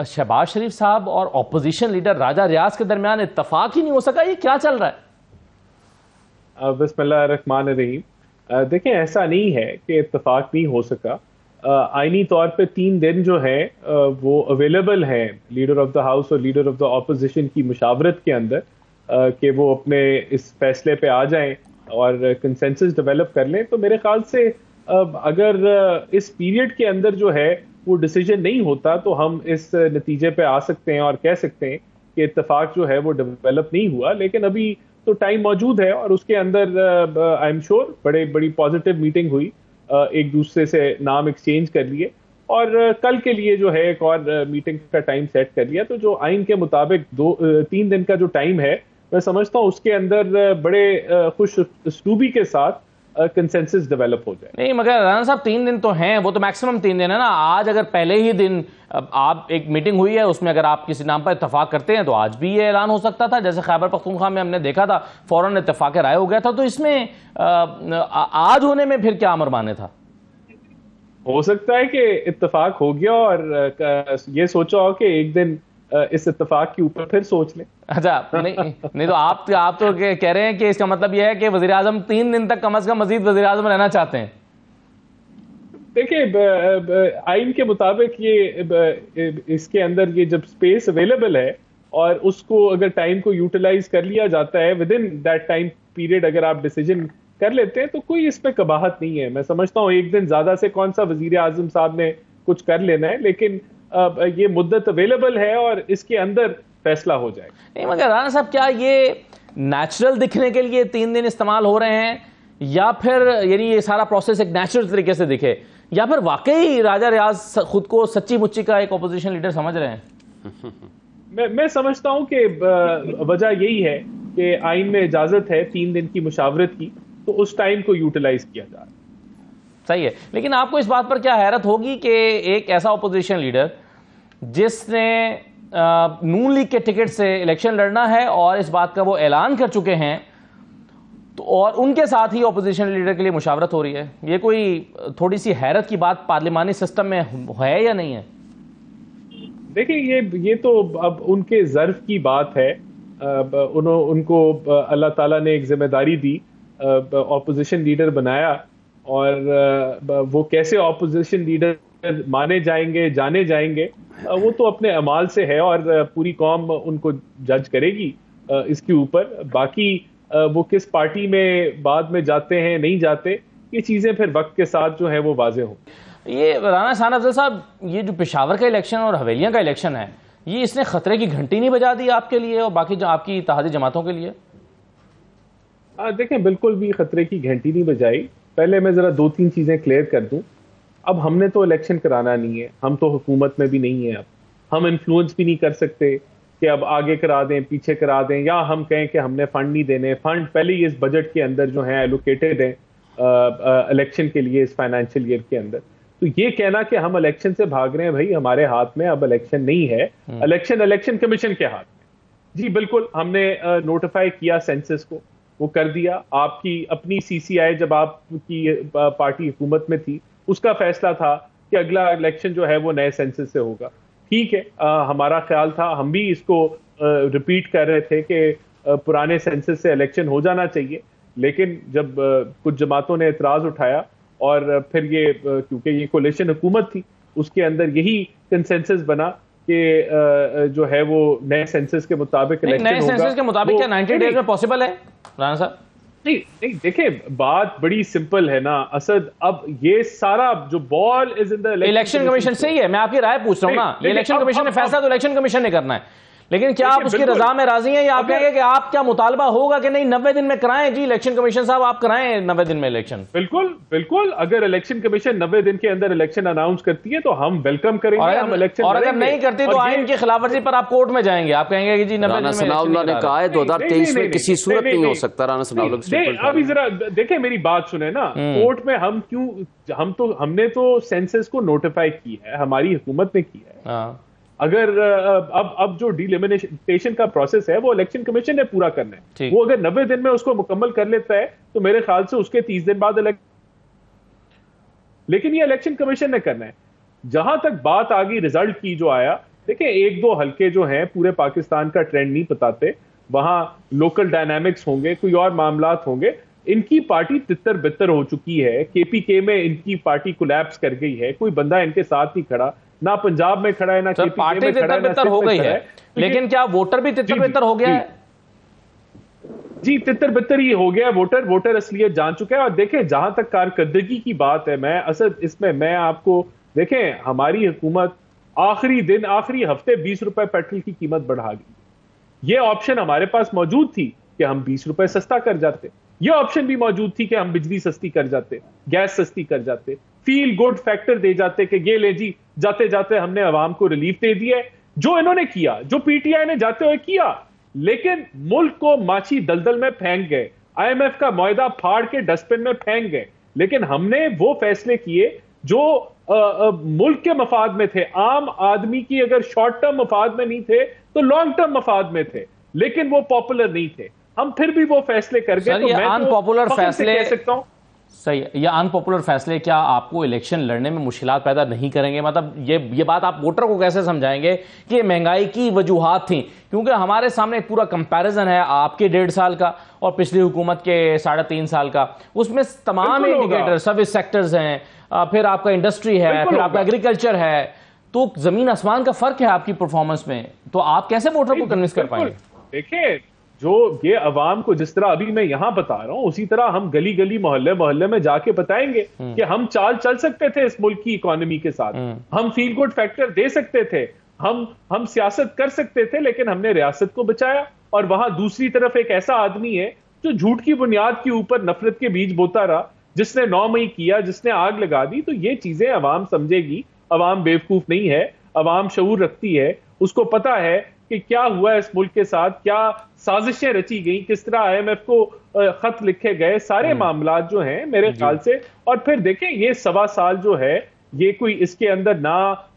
शहबाज शरीफ साहब और opposition leader राजा रियाज के दरमियान इत्तेफाक ही नहीं हो सका, ये क्या चल रहा है? बिस्मिल्लाह रहमान रहीम। देखें, ऐसा नहीं है कि इत्तेफाक नहीं हो सका। आईनी तौर पे 3 दिन जो है वो अवेलेबल हैं लीडर ऑफ द हाउस और लीडर ऑफ द ऑपोजिशन की मुशावरत के अंदर, कि वो अपने इस फैसले पे आ जाएं और कंसेंसस डेवलप कर लें। तो मेरे ख्याल से अगर इस पीरियड के अंदर जो है वो डिसीजन नहीं होता तो हम इस नतीजे पे आ सकते हैं और कह सकते हैं कि इत्तेफाक जो है वो डेवलप नहीं हुआ। लेकिन अभी तो टाइम मौजूद है और उसके अंदर आई एम श्योर बड़ी पॉजिटिव मीटिंग हुई, एक दूसरे से नाम एक्सचेंज कर लिए और कल के लिए जो है एक और मीटिंग का टाइम सेट कर लिया। तो जो आइन के मुताबिक 3 दिन का जो टाइम है, मैं समझता हूँ उसके अंदर बड़े खुश उसलूबी के साथ कंसेंसस डेवलप हो जाए। नहीं, मगर राना साहब 3 दिन तो हैं, वो तो मैक्सिमम 3 दिन है ना। आज अगर पहले ही दिन आप एक मीटिंग हुई है, उसमें अगर आप किसी नाम पर इत्तेफाक करते हैं तो आज भी ये ऐलान हो सकता था, जैसे खैबर पख्तूनख्वा में हमने देखा था फौरन इत्तेफाक राय हो गया था। तो इसमें आज होने में फिर क्या अमर माने था? हो सकता है कि इत्तेफाक हो गया और ये सोचा हो कि एक दिन इस इत्तेफाक के ऊपर फिर सोच लें। अच्छा, नहीं तो आप तो कह रहे हैं कि इसका मतलब यह है कि वज़ीर आज़म 3 दिन तक कम से कम मजीद वज़ीर आज़म रहना चाहते हैं। देखिए, आइन के मुताबिक ये इसके अंदर ये जब स्पेस अवेलेबल है और उसको अगर टाइम को यूटिलाइज कर लिया जाता है with in that time period, अगर आप डिसीजन कर लेते हैं तो कोई इस पे कबाहत नहीं है। मैं समझता हूँ एक दिन ज्यादा से कौन सा वजीर आजम साहब ने कुछ कर लेना है, लेकिन ये मुद्दत अवेलेबल है और इसके अंदर फैसला हो जाएगा। नहीं, मगर राना साहब क्या ये नेचुरल दिखने के लिए 3 दिन इस्तेमाल हो रहे हैं, या फिर यानी ये सारा प्रोसेस एक नेचुरल तरीके से दिखे, या फिर वाकई राजा रियाज खुद को सच्ची मुच्ची का एक ऑपोजिशन लीडर समझ रहे हैं? मैं समझता हूँ कि वजह यही है कि आइन में इजाजत है 3 दिन की मुशावरत की, तो उस टाइम को यूटिलाइज किया जा रहा है। सही है, लेकिन आपको इस बात पर क्या हैरत होगी कि एक ऐसा ऑपोजिशन लीडर जिसने नून लीग के टिकट से इलेक्शन लड़ना है और इस बात का वो ऐलान कर चुके हैं, तो और उनके साथ ही ऑपोजिशन लीडर के लिए मुशावरत हो रही है, ये कोई थोड़ी सी हैरत की बात पार्लिमानी सिस्टम में है या नहीं है? देखिए, ये तो अब उनके ज़र्फ की बात है। उनको अल्लाह ताला ने एक जिम्मेदारी दी, ऑपोजिशन लीडर बनाया, और वो कैसे ऑपोजिशन लीडर माने जाएंगे, जाने जाएंगे, वो तो अपने अमाल से है और पूरी कौम उनको जज करेगी इसके ऊपर। बाकी वो किस पार्टी में बाद में जाते हैं, नहीं जाते, ये चीज़ें फिर वक्त के साथ जो है वो वाजे हों। ये राना शान अफजल साहब, ये जो पेशावर का इलेक्शन और हवेलियां का इलेक्शन है, ये इसने खतरे की घंटी नहीं बजा दी आपके लिए और बाकी जो आपकी इत्तेहादी जमातों के लिए? देखें, बिल्कुल भी खतरे की घंटी नहीं बजाई। पहले मैं जरा 2-3 चीजें क्लियर कर दूं। अब हमने तो इलेक्शन कराना नहीं है, हम तो हुकूमत में भी नहीं है। अब हम इन्फ्लुएंस भी नहीं कर सकते कि अब आगे करा दें, पीछे करा दें, या हम कहें कि हमने फंड नहीं देने। फंड पहले ही इस बजट के अंदर जो है एलोकेटेड है इलेक्शन के लिए इस फाइनेंशियल ईयर के अंदर। तो ये कहना कि हम इलेक्शन से भाग रहे हैं, भाई हमारे हाथ में अब इलेक्शन नहीं है, इलेक्शन कमीशन के हाथ में। जी बिल्कुल, हमने नोटिफाई किया सेंसस को, वो कर दिया। आपकी अपनी सीसीआई जब आपकी पार्टी हुकूमत में थी, उसका फैसला था कि अगला इलेक्शन जो है वो नए सेंसस से होगा। ठीक है, हमारा ख्याल था, हम भी इसको रिपीट कर रहे थे कि पुराने सेंसस से इलेक्शन हो जाना चाहिए। लेकिन जब कुछ जमातों ने एतराज उठाया और फिर ये क्योंकि ये कोलिशन हुकूमत थी, उसके अंदर यही कंसेंसस बना कि जो है वो नए सेंसस के मुताबिक इलेक्शन होगा। नए सेंसस के मुताबिक क्या 90 डेज में पॉसिबल है राना साहब? नहीं, देखिए, बात बड़ी सिंपल है ना असद। अब ये सारा जो ball is in the election commission से ही है। मैं आपकी राय पूछ रहा हूं ना, ये इलेक्शन कमीशन ने फैसला तो इलेक्शन कमीशन ने करना है, लेकिन क्या आप उसकी रजा में राजी हैं, या आप कहेंगे कि आप क्या मुतालबा होगा कि नहीं 90 दिन में कराएं? जी इलेक्शन कमीशन साहब, आप कराएं 90 दिन में इलेक्शन। बिल्कुल, अगर इलेक्शन कमीशन 90 दिन के अंदर इलेक्शन अनाउंस करती है तो हम वेलकम करेंगे, हम इलेक्शन। और अगर नहीं करती तो आइन की खिलाफवर्जी पर आप कोर्ट में जाएंगे, आप कहेंगे कि जी 90 दिन में सनाउल्लाह ने कहा है 2023 में किसी सूरत नहीं हो सकता। राना सनाउल्लाह, अभी जरा देखें, मेरी बात सुने ना। कोर्ट में हम क्यों, हमने तो सेंसस को नोटिफाई की है, हमारी हुकूमत ने की है। अगर अब जो डिलिमिनेशन का प्रोसेस है वो इलेक्शन कमीशन ने पूरा करना है। वो अगर 90 दिन में उसको मुकम्मल कर लेता है तो मेरे ख्याल से उसके 30 दिन बाद लेकिन ये इलेक्शन कमीशन ने करना है। जहां तक बात आ गई रिजल्ट की जो आया, देखिए एक दो हल्के जो हैं पूरे पाकिस्तान का ट्रेंड नहीं बताते, वहां लोकल डायनामिक्स होंगे, कोई और मामलात होंगे। इनकी पार्टी तितर बितर हो चुकी है, केपीके में इनकी पार्टी कोलैप्स कर गई है, कोई बंदा इनके साथ नहीं खड़ा, ना पंजाब में खड़ा है, ना केपीके पार्टी में खड़ा है, ना तितर हो गई है, लेकिन क्या वोटर भी तितर बितर हो गया है? जी, तितर बितर ही हो गया वोटर, वोटर असलियत जान चुका है। और देखें जहां तक कारकर्दगी की बात है, मैं असल इसमें मैं आपको देखें, हमारी हुकूमत आखिरी दिन आखिरी हफ्ते 20 रुपए पेट्रोल की कीमत बढ़ा दी। ये ऑप्शन हमारे पास मौजूद थी कि हम 20 रुपए सस्ता कर जाते, ये ऑप्शन भी मौजूद थी कि हम बिजली सस्ती कर जाते, गैस सस्ती कर जाते, फील गुड फैक्टर दे जाते कि ये ले जी, जाते जाते हमने अवाम को रिलीफ दे दिया है। जो इन्होंने किया, जो पीटीआई ने जाते हुए किया, लेकिन मुल्क को माछी दलदल में फेंक गए, आईएमएफ का मुआहदा फाड़ के डस्टबिन में फेंक गए। लेकिन हमने वो फैसले किए जो मुल्क के मफाद में थे, आम आदमी की अगर शॉर्ट टर्म मफाद में नहीं थे तो लॉन्ग टर्म मफाद में थे, लेकिन वो पॉपुलर नहीं थे। हम फिर भी वो फैसले कर गए। तो मैं अनपॉपुलर फैसले कह सकता हूं, सही है, ये अनपॉपुलर फैसले क्या आपको इलेक्शन लड़ने में मुश्किलात पैदा नहीं करेंगे? मतलब ये बात आप वोटर को कैसे समझाएंगे कि महंगाई की वजूहात थी? क्योंकि हमारे सामने एक पूरा कंपैरिजन है आपके 1.5 साल का और पिछली हुकूमत के 3.5 साल का, उसमें तमाम इंडिकेटर, सर्विस सेक्टर्स हैं, फिर आपका इंडस्ट्री है, फिर आपका एग्रीकल्चर है, तो जमीन आसमान का फर्क है आपकी परफॉर्मेंस में। तो आप कैसे वोटर को कन्विंस कर पाएंगे? देखिए, जो ये अवाम को जिस तरह अभी मैं यहां बता रहा हूं, उसी तरह हम गली गली मोहल्ले मोहल्ले में जाके बताएंगे कि हम चाल चल सकते थे इस मुल्क की इकोनॉमी के साथ, हम फील गुड फैक्टर दे सकते थे, हम सियासत कर सकते थे, लेकिन हमने रियासत को बचाया। और वहां दूसरी तरफ एक ऐसा आदमी है जो झूठ की बुनियाद के ऊपर नफरत के बीज बोता रहा, जिसने 9 मई किया, जिसने आग लगा दी। तो ये चीजें अवाम समझेगी। अवाम बेवकूफ नहीं है, अवाम शऊर रखती है, उसको पता है कि क्या हुआ इस मुल्क के साथ, क्या साजिशें रची गई, किस तरह आईएमएफ को खत लिखे गए, सारे मामला जो हैं मेरे ख्याल से। और फिर देखें, ये 1.25 साल जो है, ये कोई इसके अंदर ना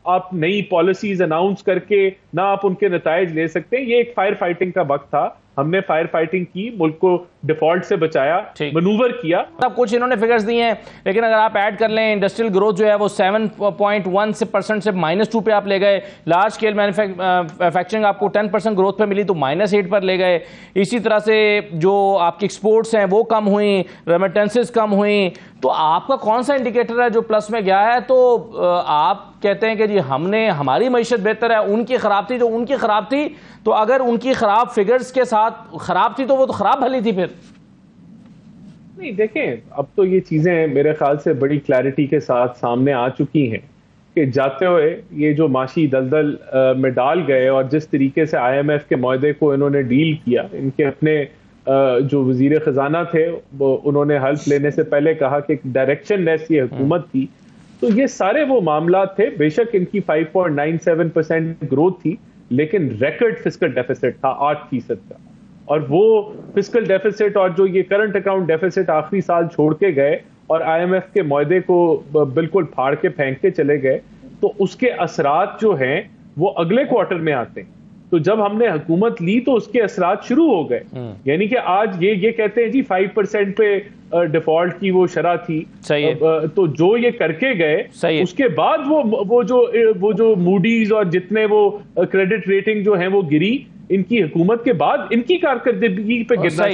आप नई पॉलिसीज अनाउंस करके ना आप उनके नतायज ले सकते। ये एक फायर फाइटिंग का वक्त था, हमने फायर फाइटिंग की, मुल्क को डिफॉल्ट से बचाया, मनूवर किया। अब कुछ इन्होंने फिगर्स दिए हैं, लेकिन अगर आप ऐड कर लें, इंडस्ट्रियल ग्रोथ जो है वो 7.1% से -2 पे आप ले गए, लार्ज स्केल मैन्युफैक्चरिंग आपको 10% ग्रोथ पे मिली तो -8 पर ले गए। इसी तरह से जो आपकी एक्सपोर्ट्स हैं वो कम हुई, रेमिटेंसेस कम हुई। तो आपका कौन सा इंडिकेटर है जो प्लस में गया है? तो आप कहते हैं कि जी हमारी मईशत बेहतर है, उनकी खराब थी, जो उनकी खराब थी, तो अगर उनकी खराब फिगर्स के साथ खराब थी तो वो तो खराब भली थी फिर। नहीं, देखें, अब तो ये चीजें मेरे ख्याल से बड़ी क्लैरिटी के साथ सामने आ चुकी हैं कि जाते हुए ये जो माशी दलदल में डाल गए और जिस तरीके से आईएमएफ के मुआहदे को इन्होंने डील किया, इनके अपने जो वजीर खजाना थे वो उन्होंने हेल्प लेने से पहले कहा कि डायरेक्शन लेस ये हुकूमत थी। तो ये सारे वो मामला थे। बेशक इनकी 5.97% ग्रोथ थी, लेकिन रिकॉर्ड फिस्कल डेफिसिट था 8% का। और वो फिस्कल डेफिसिट और जो ये करंट अकाउंट डेफिसिट आखिरी साल छोड़ के गए और आईएमएफ के मुआहदे को बिल्कुल फाड़ के फेंक के चले गए, तो उसके असरात जो हैं वो अगले क्वार्टर में आते हैं। तो जब हमने हुकूमत ली तो उसके असरात शुरू हो गए। यानी कि आज ये कहते हैं जी 5% पे डिफॉल्ट की वो शरह थी, तो जो ये करके गए उसके बाद वो जो मूडीज और जितने वो क्रेडिट रेटिंग जो है वो गिरी, इनकी हुकूमत के बाद इनकी कारकर्दगी पे गिरना